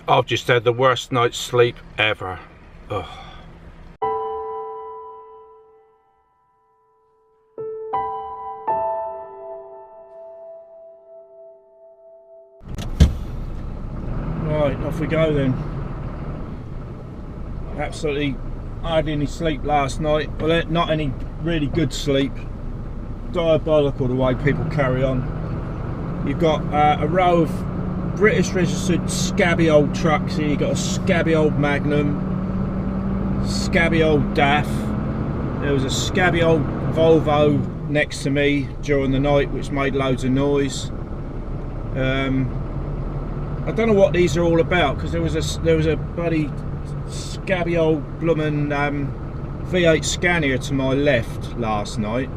I've just had the worst night's sleep ever. Ugh. Right, off we go then. Absolutely hardly any sleep last night. Well, not any really good sleep. Diabolical the way people carry on. You've got a row of British registered scabby old trucks here. You've got a scabby old Magnum, scabby old DAF. There was a scabby old Volvo next to me during the night which made loads of noise. I don't know what these are all about, because there was a bloody scabby old bloomin' V8 Scania to my left last night,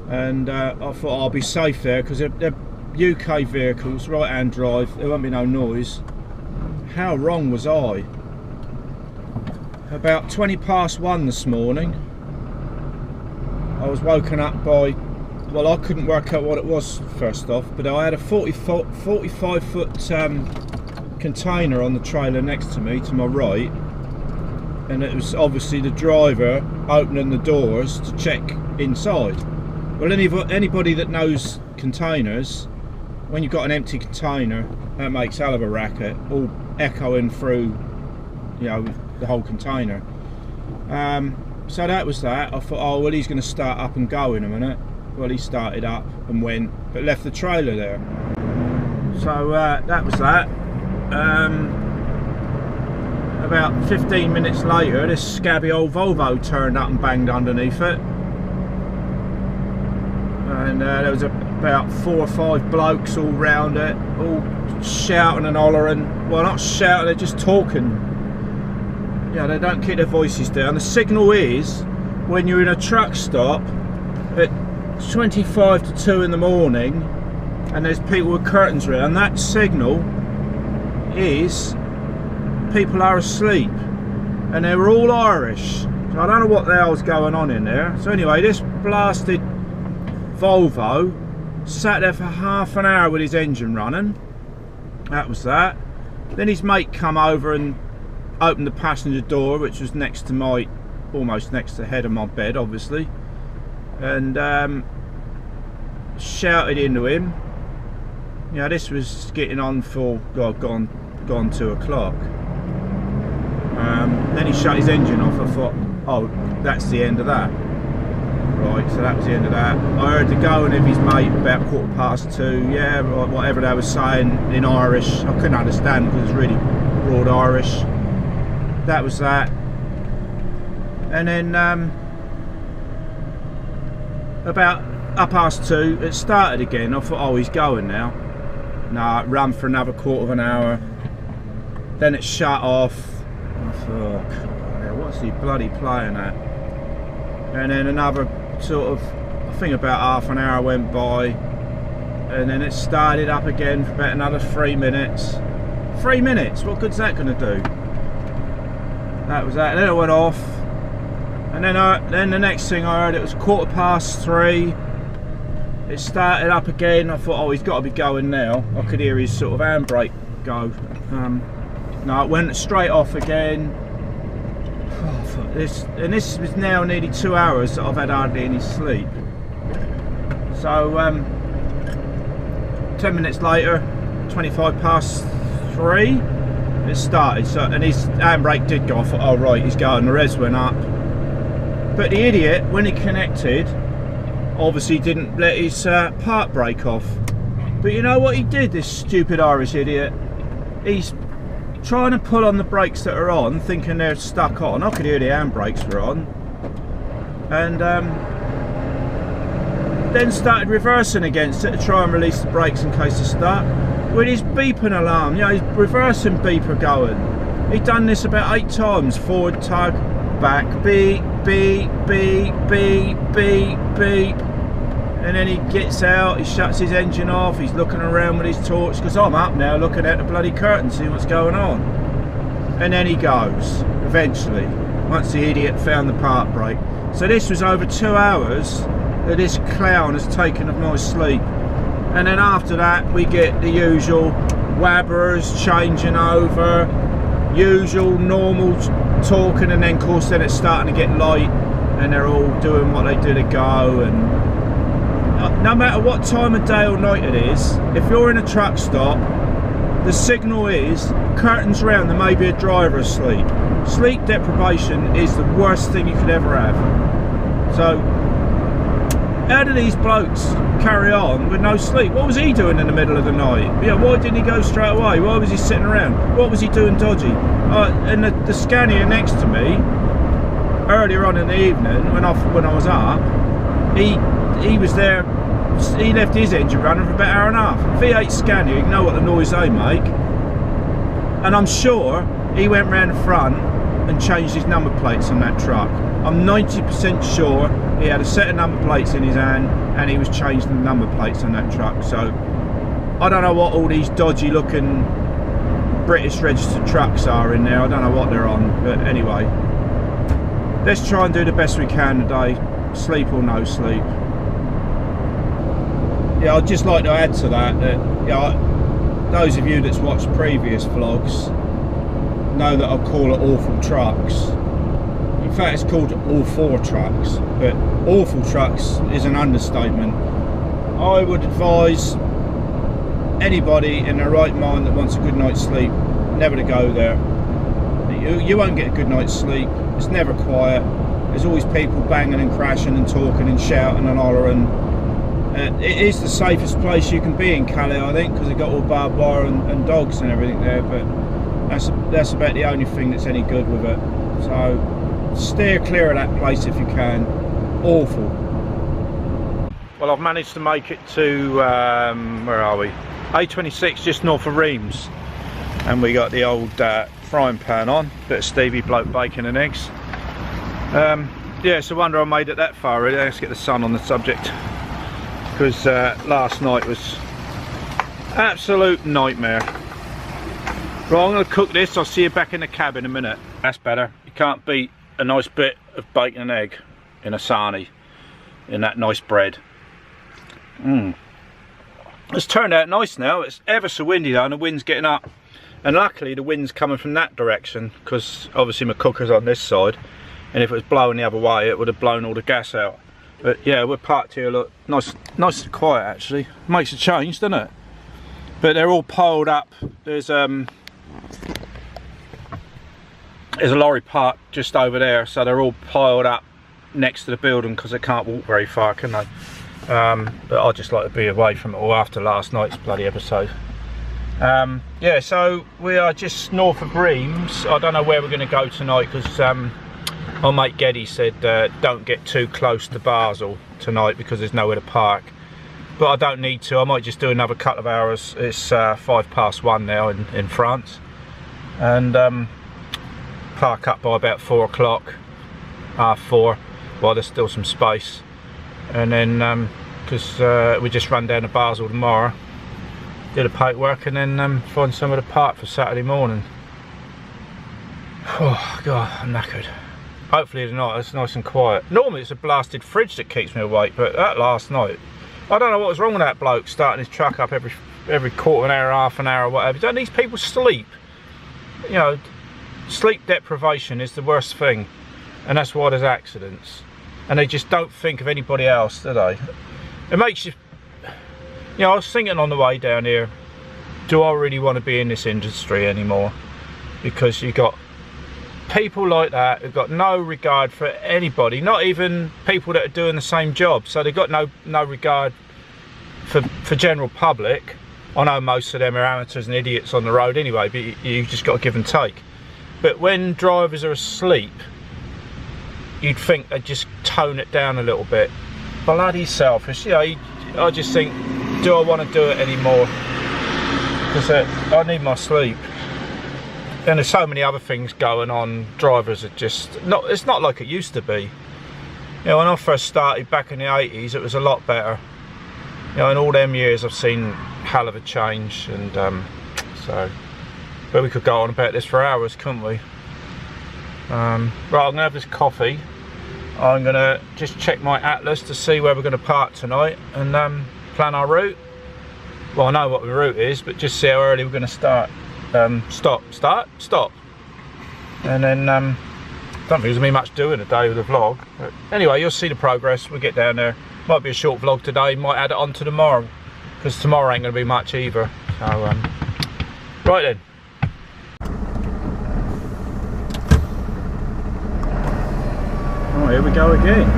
and I thought I'll be safe there because they're UK vehicles, right hand drive, there won't be no noise. How wrong was I? About 1:20 this morning I was woken up by, well, I couldn't work out what it was first off, but I had a 45 foot container on the trailer next to me to my right, and it was obviously the driver opening the doors to check inside. Well, anybody that knows containers, when you've got an empty container, that makes hell of a racket, all echoing through, you know, the whole container. So that was that. I thought, oh well, he's going to start up and go in a minute. Well, he started up and went, but left the trailer there. So that was that. About 15 minutes later, this scabby old Volvo turned up and banged underneath it. And there was about 4 or 5 blokes all round it, all shouting and hollering. Well, not shouting, they're just talking. Yeah, they don't keep their voices down. The signal is, when you're in a truck stop at 25 to 2 in the morning and there's people with curtains around, that signal is people are asleep, and they were all Irish. So I don't know what the hell's going on in there. So anyway, this blasted Volvo sat there for half an hour with his engine running. That was that. Then his mate come over and opened the passenger door, which was next to my, almost next to the head of my bed obviously, and shouted into him. You know, this was getting on for gone 2 o'clock. Then he shut his engine off. I thought, oh, that's the end of that. Right, so that was the end of that. I heard the going of his mate about 2:15. Yeah, whatever they were saying in Irish, I couldn't understand because it was really broad Irish. That was that. And then about 2:30 it started again. I thought, oh, he's going now. No, it ran for another quarter of an hour. Then it shut off. I thought, what's he bloody playing at? And then another sort of, I think about half an hour went by, and then it started up again for about another 3 minutes. 3 minutes? What good's that going to do? That was that. Then it went off, and then the next thing I heard, it was 3:15. It started up again. I thought, oh, he's got to be going now. I could hear his sort of handbrake go. No, it went straight off again. Oh, this was now nearly 2 hours that I've had hardly any sleep. So 10 minutes later, 3:25, it started. So, and his handbrake did go off. Oh right, he's going. The res went up. But the idiot, when he connected, obviously didn't let his park brake off. But you know what he did, this stupid Irish idiot? He's trying to pull on the brakes that are on, thinking they're stuck on. I could hear the handbrakes were on. And then started reversing against it to try and release the brakes in case they're stuck. With his beeping alarm, you know, his reversing beeper going. He'd done this about 8 times. Forward tug, back beep, beep, beep, beep, beep, beep. And then he gets out, he shuts his engine off, he's looking around with his torch, because I'm up now looking at the bloody curtain, seeing what's going on. And then he goes, eventually, once the idiot found the park brake. So this was over 2 hours that this clown has taken of my sleep. And then after that, we get the usual, wabbers, changing over, usual normal talking, and then of course then it's starting to get light and they're all doing what they do to go. And no matter what time of day or night it is, if you're in a truck stop, the signal is curtains round, there may be a driver asleep. Sleep deprivation is the worst thing you could ever have. So how do these blokes carry on with no sleep? What was he doing in the middle of the night? Why didn't he go straight away? Why was he sitting around? What was he doing dodgy? And the Scania next to me, earlier on in the evening, when I was up, he was there. He left his engine running for about an hour and a half. V8 Scania, you know what the noise they make. And I'm sure he went round the front and changed his number plates on that truck. I'm 90% sure he had a set of number plates in his hand and he was changing the number plates on that truck. So I don't know what all these dodgy looking British registered trucks are in there. I don't know what they're on, but anyway, let's try and do the best we can today, sleep or no sleep. Yeah, I'd just like to add to that those of you that's watched previous vlogs know that I call it Awful Trux. In fact, it's called Awful Trux, but Awful Trux is an understatement. I would advise anybody in their right mind that wants a good night's sleep never to go there. You won't get a good night's sleep. It's never quiet. There's always people banging and crashing and talking and shouting and hollering. It is the safest place you can be in Calais, I think, because they've got all barbed wire and dogs and everything there, but that's about the only thing that's any good with it. So steer clear of that place if you can. Awful. Well, I've managed to make it to where are we? A26, just north of Reims, and we got the old frying pan on, bit of Stevie bloke bacon and eggs. Yeah, it's a wonder I made it that far really. Let's get the sun on the subject, because last night was absolute nightmare. Right, I'm going to cook this. I'll see you back in the cab in a minute. That's better. You can't beat a nice bit of bacon and egg in a sarnie, in that nice bread. It's turned out nice now. It's ever so windy though, and the wind's getting up, and luckily the wind's coming from that direction, because obviously my cooker's on this side, and if it was blowing the other way it would have blown all the gas out. But yeah, we're parked here, look, nice and quiet actually. Makes a change, doesn't it? But they're all piled up. There's a lorry parked just over there, so they're all piled up next to the building because they can't walk very far, can they? But I just like to be away from it all after last night's bloody episode. Yeah, so we are just north of Reims. I don't know where we're going to go tonight, because my mate Geddy said don't get too close to Basel tonight because there's nowhere to park. But I don't need to. I might just do another couple of hours. It's 1:05 now in France, and park up by about 4 o'clock, half 4, while there's still some space, and then because we just run down to Basel tomorrow, do the paperwork, and then find somewhere to park for Saturday morning. Oh god, I'm knackered. Hopefully tonight it's nice and quiet. Normally it's a blasted fridge that keeps me awake, but that last night, I don't know what was wrong with that bloke starting his truck up every quarter of an hour, half an hour, or whatever. Don't these people sleep? You know, sleep deprivation is the worst thing, and that's why there's accidents. And they just don't think of anybody else, do they? It makes you, you know, I was thinking on the way down here, do I really want to be in this industry anymore? Because you got people like that who've got no regard for anybody, not even people that are doing the same job. So they've got no regard for general public. I know most of them are amateurs and idiots on the road anyway, but you just got to give and take. But when drivers are asleep, you'd think they'd just tone it down a little bit. Bloody selfish, you know. I just think, do I want to do it anymore? Because I need my sleep. And there's so many other things going on. Drivers are just not, it's not like it used to be. You know, when I first started back in the 80s, it was a lot better. You know, in all them years I've seen hell of a change, and so, but we could go on about this for hours, couldn't we? Right, I'm gonna have this coffee. I'm gonna just check my atlas to see where we're gonna park tonight, and plan our route, Well, I know what the route is, but just see how early we're going to start. Stop. And then, don't think there's going to be much doing today with the vlog. But anyway, you'll see the progress. We'll get down there. Might be a short vlog today, might add it on to tomorrow. Because tomorrow ain't going to be much either. So, right then. Oh, here we go again.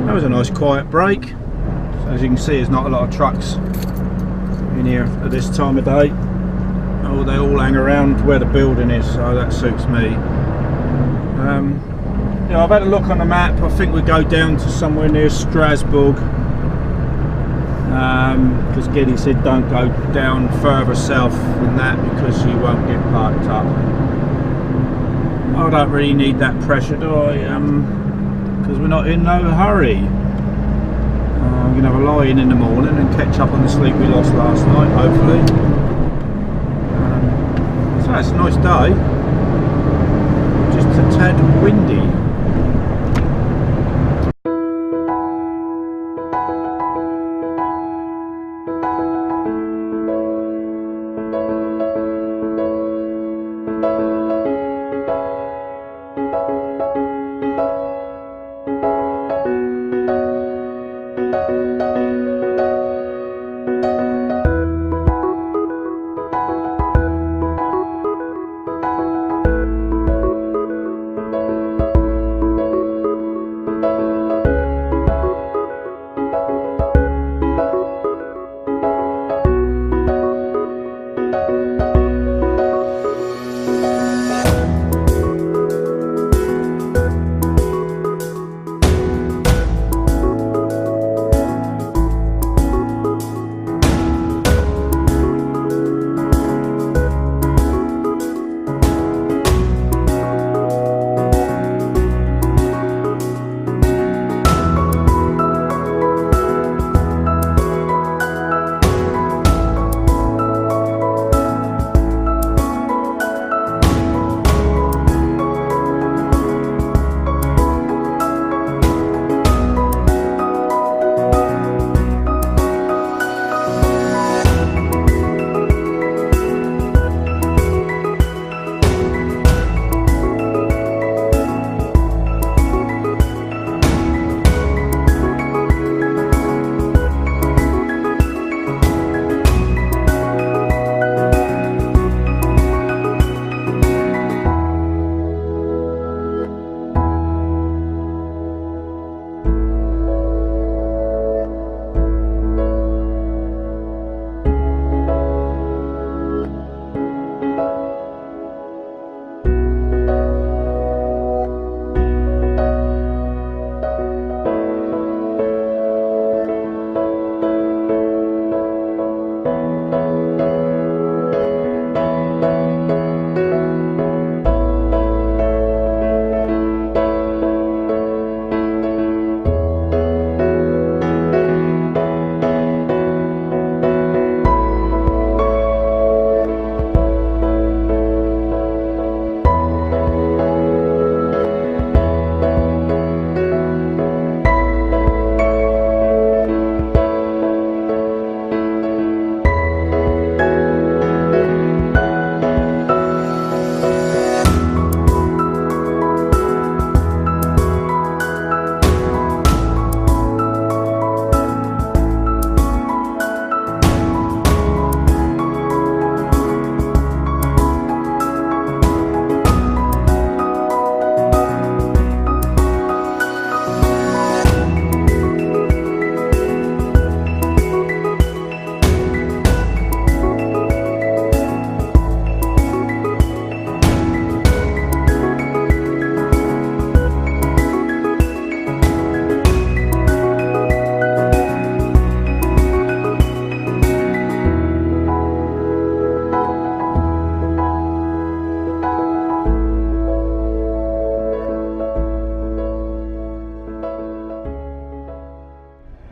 That was a nice quiet break. So as you can see, there's not a lot of trucks in here at this time of day. Oh, they all hang around where the building is, so that suits me. Yeah, I've had a look on the map. I think we go down to somewhere near Strasbourg. Because Giddy said don't go down further south than that because you won't get parked up. I don't really need that pressure, do I? Because we're not in no hurry. I'm going to have a lie in the morning and catch up on the sleep we lost last night, hopefully. So it's a nice day. Just a tad windy.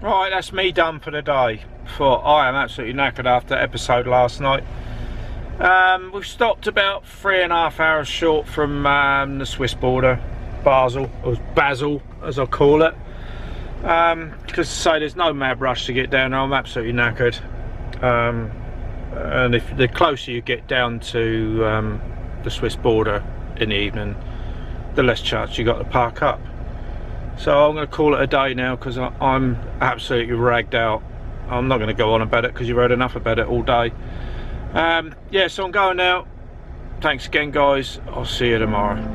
Right, that's me done for the day. I am absolutely knackered after episode last night. We've stopped about 3.5 hours short from the Swiss border, Basel, or Basel as I call it. because say there's no mad rush to get down there. I'm absolutely knackered, and if the closer you get down to the Swiss border in the evening, the less chance you got to park up. So I'm going to call it a day now, because I'm absolutely ragged out. I'm not going to go on about it because you've heard enough about it all day. Yeah, so I'm going now. Thanks again, guys. I'll see you tomorrow.